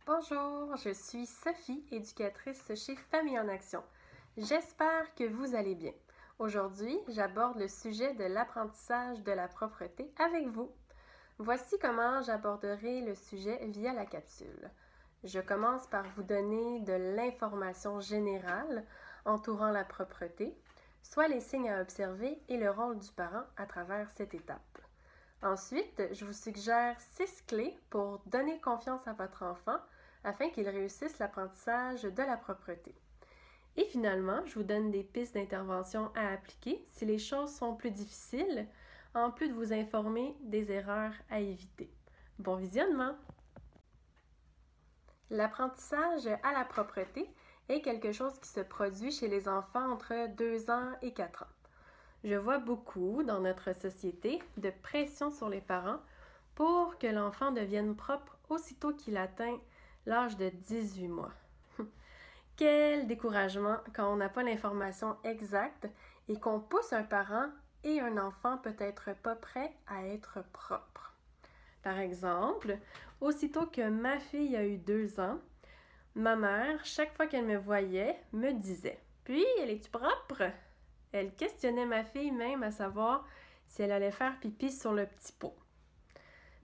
Bonjour, je suis Sophie, éducatrice chez Famille en Action. J'espère que vous allez bien. Aujourd'hui, j'aborde le sujet de l'apprentissage de la propreté avec vous. Voici comment j'aborderai le sujet via la capsule. Je commence par vous donner de l'information générale entourant la propreté, soit les signes à observer et le rôle du parent à travers cette étape. Ensuite, je vous suggère 6 clés pour donner confiance à votre enfant afin qu'il réussisse l'apprentissage de la propreté. Et finalement, je vous donne des pistes d'intervention à appliquer si les choses sont plus difficiles, en plus de vous informer des erreurs à éviter. Bon visionnement! L'apprentissage à la propreté est quelque chose qui se produit chez les enfants entre 2 ans et 4 ans. Je vois beaucoup dans notre société de pression sur les parents pour que l'enfant devienne propre aussitôt qu'il atteint l'âge de 18 mois. Quel découragement quand on n'a pas l'information exacte et qu'on pousse un parent et un enfant peut-être pas prêt à être propre. Par exemple, aussitôt que ma fille a eu 2 ans, ma mère, chaque fois qu'elle me voyait, me disait « Puis, elle est-tu propre? » Elle questionnait ma fille même à savoir si elle allait faire pipi sur le petit pot.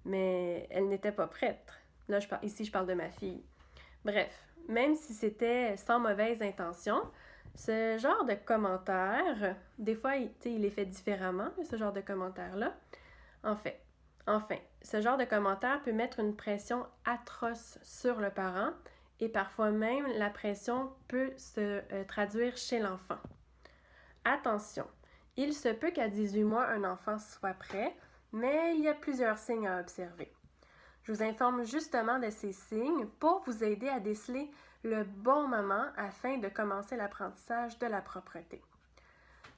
Mais elle n'était pas prête. Là, ici, je parle de ma fille. Bref, même si c'était sans mauvaise intention, ce genre de commentaire, des fois, il est fait différemment, ce genre de commentaire-là. Enfin, ce genre de commentaire peut mettre une pression atroce sur le parent et parfois même la pression peut se traduire chez l'enfant. Attention, il se peut qu'à 18 mois, un enfant soit prêt, mais il y a plusieurs signes à observer. Je vous informe justement de ces signes pour vous aider à déceler le bon moment afin de commencer l'apprentissage de la propreté.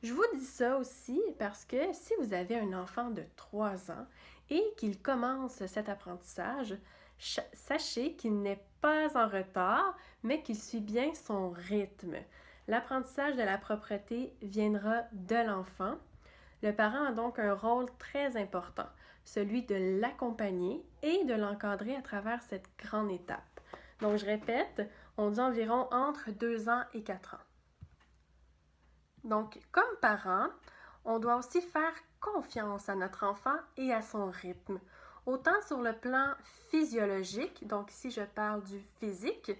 Je vous dis ça aussi parce que si vous avez un enfant de 3 ans et qu'il commence cet apprentissage, sachez qu'il n'est pas en retard, mais qu'il suit bien son rythme. L'apprentissage de la propreté viendra de l'enfant. Le parent a donc un rôle très important, celui de l'accompagner et de l'encadrer à travers cette grande étape. Donc, je répète, on dit environ entre 2 ans et 4 ans. Donc, comme parent, on doit aussi faire confiance à notre enfant et à son rythme, autant sur le plan physiologique, donc ici je parle du physique,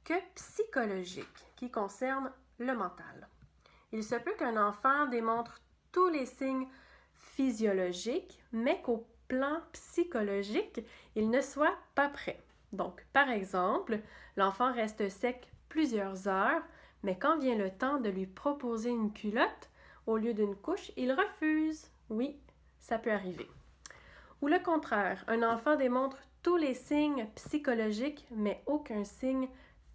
que psychologique, qui concerne le mental. Il se peut qu'un enfant démontre tous les signes physiologiques, mais qu'au plan psychologique, il ne soit pas prêt. Donc, par exemple, l'enfant reste sec plusieurs heures, mais quand vient le temps de lui proposer une culotte, au lieu d'une couche, il refuse. Oui, ça peut arriver. Ou le contraire, un enfant démontre tous les signes psychologiques, mais aucun signe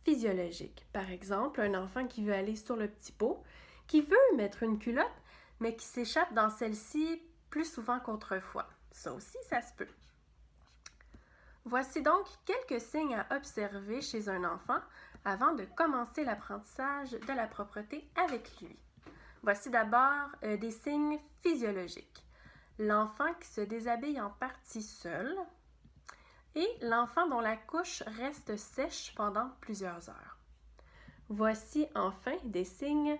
physiologique. Par exemple, un enfant qui veut aller sur le petit pot, qui veut mettre une culotte, mais qui s'échappe dans celle-ci plus souvent qu'autrefois. Ça aussi, ça se peut. Voici donc quelques signes à observer chez un enfant avant de commencer l'apprentissage de la propreté avec lui. Voici d'abord des signes physiologiques. L'enfant qui se déshabille en partie seul et l'enfant dont la couche reste sèche pendant plusieurs heures. Voici enfin des signes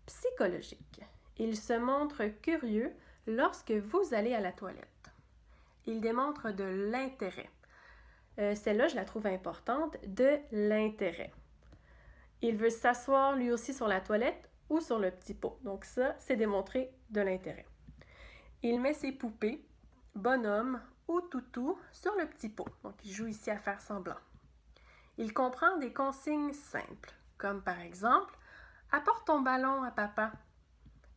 psychologique. Il se montre curieux lorsque vous allez à la toilette. Il démontre de l'intérêt. Celle-là, je la trouve importante, de l'intérêt. Il veut s'asseoir lui aussi sur la toilette ou sur le petit pot. Donc ça, c'est démontrer de l'intérêt. Il met ses poupées, bonhommes ou toutous sur le petit pot. Donc il joue ici à faire semblant. Il comprend des consignes simples, comme par exemple « Apporte ton ballon à papa ».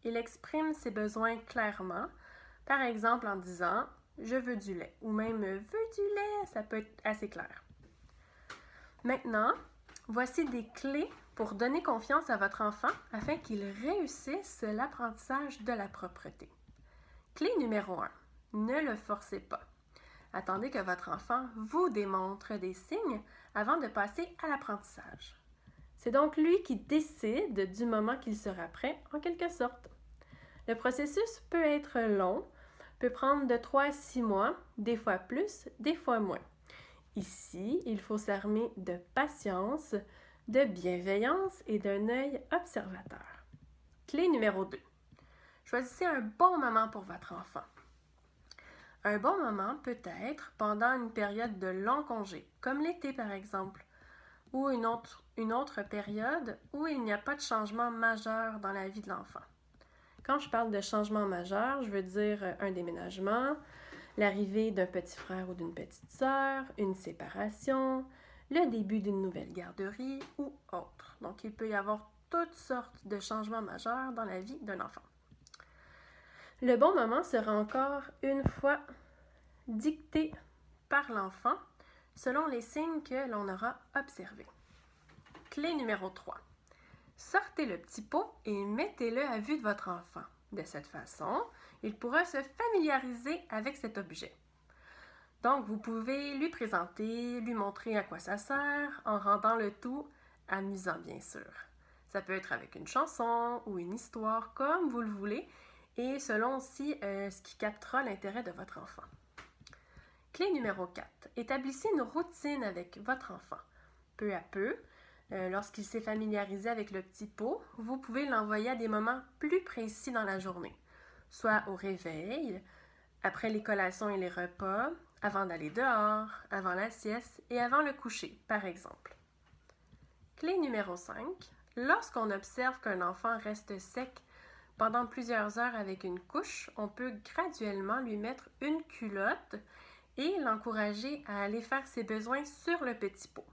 Il exprime ses besoins clairement, par exemple en disant « Je veux du lait » ou même « Veux du lait », ça peut être assez clair. Maintenant, voici des clés pour donner confiance à votre enfant afin qu'il réussisse l'apprentissage de la propreté. Clé numéro 1, ne le forcez pas. Attendez que votre enfant vous démontre des signes avant de passer à l'apprentissage. C'est donc lui qui décide du moment qu'il sera prêt, en quelque sorte. Le processus peut être long, peut prendre de 3 à 6 mois, des fois plus, des fois moins. Ici, il faut s'armer de patience, de bienveillance et d'un œil observateur. Clé numéro 2. Choisissez un bon moment pour votre enfant. Un bon moment peut être pendant une période de long congé, comme l'été par exemple, ou une autre période où il n'y a pas de changement majeur dans la vie de l'enfant. Quand je parle de changement majeur, je veux dire un déménagement, l'arrivée d'un petit frère ou d'une petite sœur, une séparation, le début d'une nouvelle garderie ou autre. Donc, il peut y avoir toutes sortes de changements majeurs dans la vie d'un enfant. Le bon moment sera encore une fois dicté par l'enfant selon les signes que l'on aura observés. Clé numéro 3. Sortez le petit pot et mettez-le à vue de votre enfant. De cette façon, il pourra se familiariser avec cet objet. Donc, vous pouvez lui présenter, lui montrer à quoi ça sert, en rendant le tout amusant, bien sûr. Ça peut être avec une chanson ou une histoire, comme vous le voulez, et selon aussi ce qui captera l'intérêt de votre enfant. Clé numéro 4. Établissez une routine avec votre enfant. Peu à peu, lorsqu'il s'est familiarisé avec le petit pot, vous pouvez l'envoyer à des moments plus précis dans la journée, soit au réveil, après les collations et les repas, avant d'aller dehors, avant la sieste et avant le coucher, par exemple. Clé numéro 5. Lorsqu'on observe qu'un enfant reste sec pendant plusieurs heures avec une couche, on peut graduellement lui mettre une culotte et l'encourager à aller faire ses besoins sur le petit pot.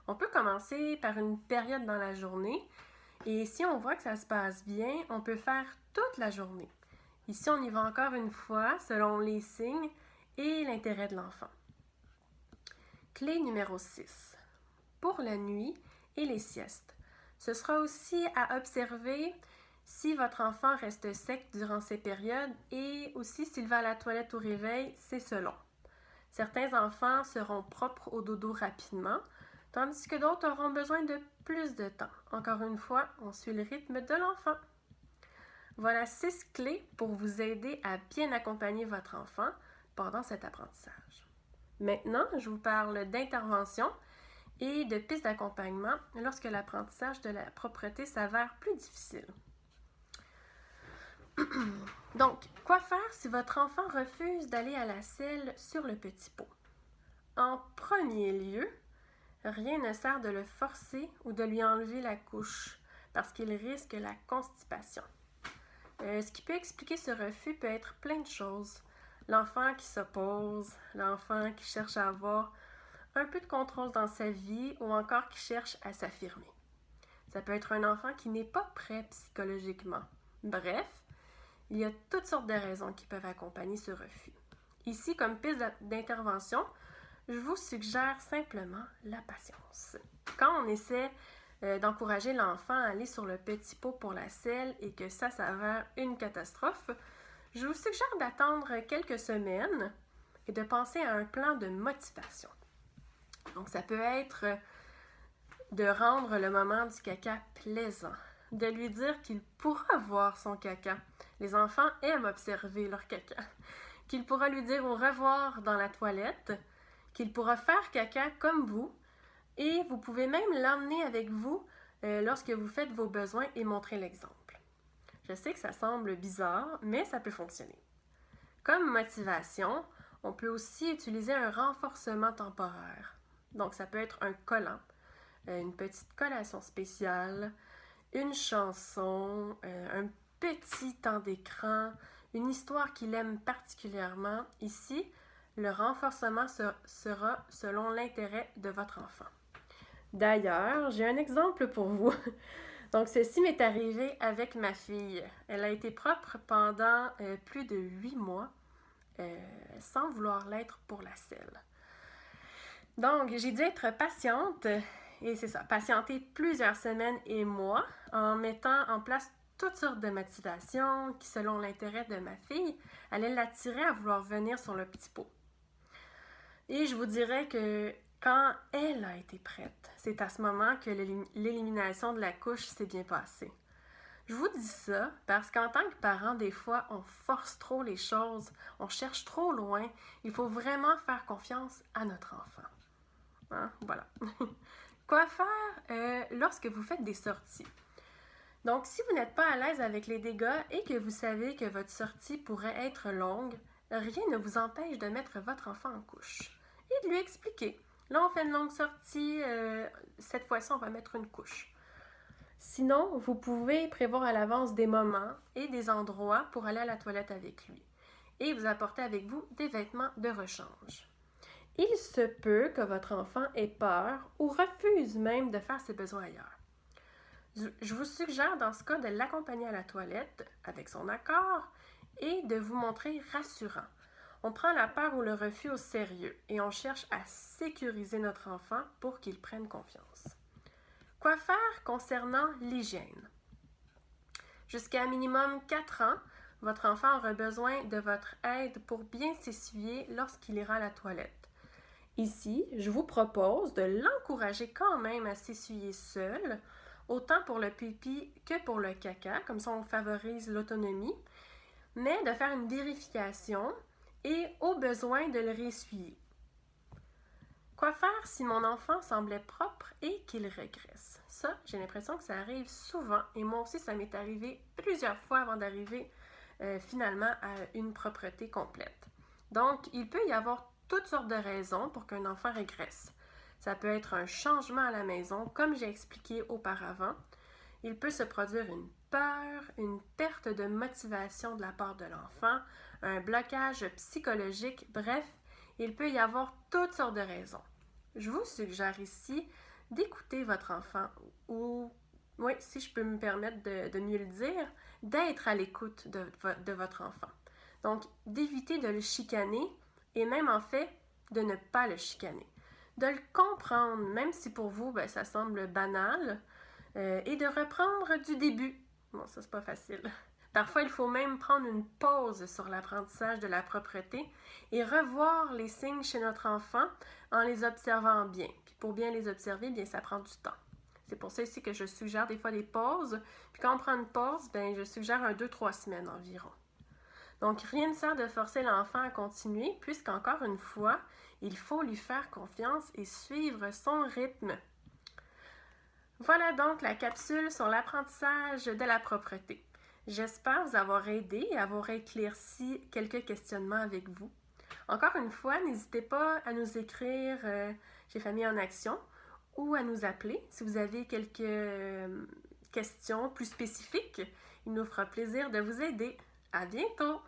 On peut commencer par une période dans la journée et si on voit que ça se passe bien, on peut faire toute la journée. Ici, on y va encore une fois selon les signes et l'intérêt de l'enfant. Clé numéro 6. Pour la nuit et les siestes. Ce sera aussi à observer si votre enfant reste sec durant ces périodes et aussi s'il va à la toilette au réveil, c'est selon. Certains enfants seront propres au dodo rapidement, tandis que d'autres auront besoin de plus de temps. Encore une fois, on suit le rythme de l'enfant. Voilà 6 clés pour vous aider à bien accompagner votre enfant pendant cet apprentissage. Maintenant, je vous parle d'intervention et de pistes d'accompagnement lorsque l'apprentissage de la propreté s'avère plus difficile. Donc, quoi faire si votre enfant refuse d'aller à la selle sur le petit pot? En premier lieu, rien ne sert de le forcer ou de lui enlever la couche parce qu'il risque la constipation. Ce qui peut expliquer ce refus peut être plein de choses. L'enfant qui s'oppose, l'enfant qui cherche à avoir un peu de contrôle dans sa vie ou encore qui cherche à s'affirmer. Ça peut être un enfant qui n'est pas prêt psychologiquement. Bref, il y a toutes sortes de raisons qui peuvent accompagner ce refus. Ici, comme piste d'intervention, je vous suggère simplement la patience. Quand on essaie d'encourager l'enfant à aller sur le petit pot pour la selle et que ça s'avère une catastrophe, je vous suggère d'attendre quelques semaines et de penser à un plan de motivation. Donc, ça peut être de rendre le moment du caca plaisant, de lui dire qu'il pourra voir son caca. Les enfants aiment observer leur caca. Qu'il pourra lui dire au revoir dans la toilette, qu'il pourra faire caca comme vous, et vous pouvez même l'emmener avec vous lorsque vous faites vos besoins et montrer l'exemple. Je sais que ça semble bizarre, mais ça peut fonctionner. Comme motivation, on peut aussi utiliser un renforcement temporaire. Donc, ça peut être un collant, une petite collation spéciale, une chanson, un petit temps d'écran, une histoire qu'il aime particulièrement. Ici, le renforcement sera selon l'intérêt de votre enfant. D'ailleurs, j'ai un exemple pour vous. Donc, ceci m'est arrivé avec ma fille. Elle a été propre pendant plus de 8 mois, sans vouloir l'être pour la selle. Donc, j'ai dû être patiente, et c'est ça, patienter plusieurs semaines et mois en mettant en place toutes sortes de motivations qui, selon l'intérêt de ma fille, allaient l'attirer à vouloir venir sur le petit pot. Et je vous dirais que quand elle a été prête, c'est à ce moment que l'élimination de la couche s'est bien passée. Je vous dis ça parce qu'en tant que parent, des fois, on force trop les choses, on cherche trop loin. Il faut vraiment faire confiance à notre enfant. Voilà. Quoi faire lorsque vous faites des sorties? Donc, si vous n'êtes pas à l'aise avec les dégâts et que vous savez que votre sortie pourrait être longue, rien ne vous empêche de mettre votre enfant en couche et de lui expliquer. Là, on fait une longue sortie, cette fois-ci, on va mettre une couche. Sinon, vous pouvez prévoir à l'avance des moments et des endroits pour aller à la toilette avec lui et vous apporter avec vous des vêtements de rechange. Il se peut que votre enfant ait peur ou refuse même de faire ses besoins ailleurs. Je vous suggère dans ce cas de l'accompagner à la toilette avec son accord et de vous montrer rassurant. On prend la peur ou le refus au sérieux et on cherche à sécuriser notre enfant pour qu'il prenne confiance. Quoi faire concernant l'hygiène? Jusqu'à un minimum 4 ans, votre enfant aura besoin de votre aide pour bien s'essuyer lorsqu'il ira à la toilette. Ici, je vous propose de l'encourager quand même à s'essuyer seul, autant pour le pipi que pour le caca, comme ça on favorise l'autonomie, mais de faire une vérification et au besoin de le réessuyer. Quoi faire si mon enfant semblait propre et qu'il régresse? Ça, j'ai l'impression que ça arrive souvent et moi aussi ça m'est arrivé plusieurs fois avant d'arriver finalement à une propreté complète. Donc, il peut y avoir toutes sortes de raisons pour qu'un enfant régresse. Ça peut être un changement à la maison, comme j'ai expliqué auparavant. Il peut se produire une peur, une perte de motivation de la part de l'enfant, un blocage psychologique, bref, il peut y avoir toutes sortes de raisons. Je vous suggère ici d'écouter votre enfant ou, oui, si je peux me permettre de mieux le dire, d'être à l'écoute de votre enfant. Donc, d'éviter de le chicaner et même en fait de ne pas le chicaner. De le comprendre, même si pour vous, ça semble banal, et de reprendre du début. Bon, ça, c'est pas facile. Parfois, il faut même prendre une pause sur l'apprentissage de la propreté et revoir les signes chez notre enfant en les observant bien. Puis pour bien les observer, bien, ça prend du temps. C'est pour ça ici que je suggère des fois des pauses. Puis quand on prend une pause, je suggère 2-3 semaines environ. Donc, rien ne sert de forcer l'enfant à continuer, puisqu'encore une fois, il faut lui faire confiance et suivre son rythme. Voilà donc la capsule sur l'apprentissage de la propreté. J'espère vous avoir aidé et avoir éclairci quelques questionnements avec vous. Encore une fois, n'hésitez pas à nous écrire chez Famille en Action ou à nous appeler si vous avez quelques questions plus spécifiques. Il nous fera plaisir de vous aider. À bientôt!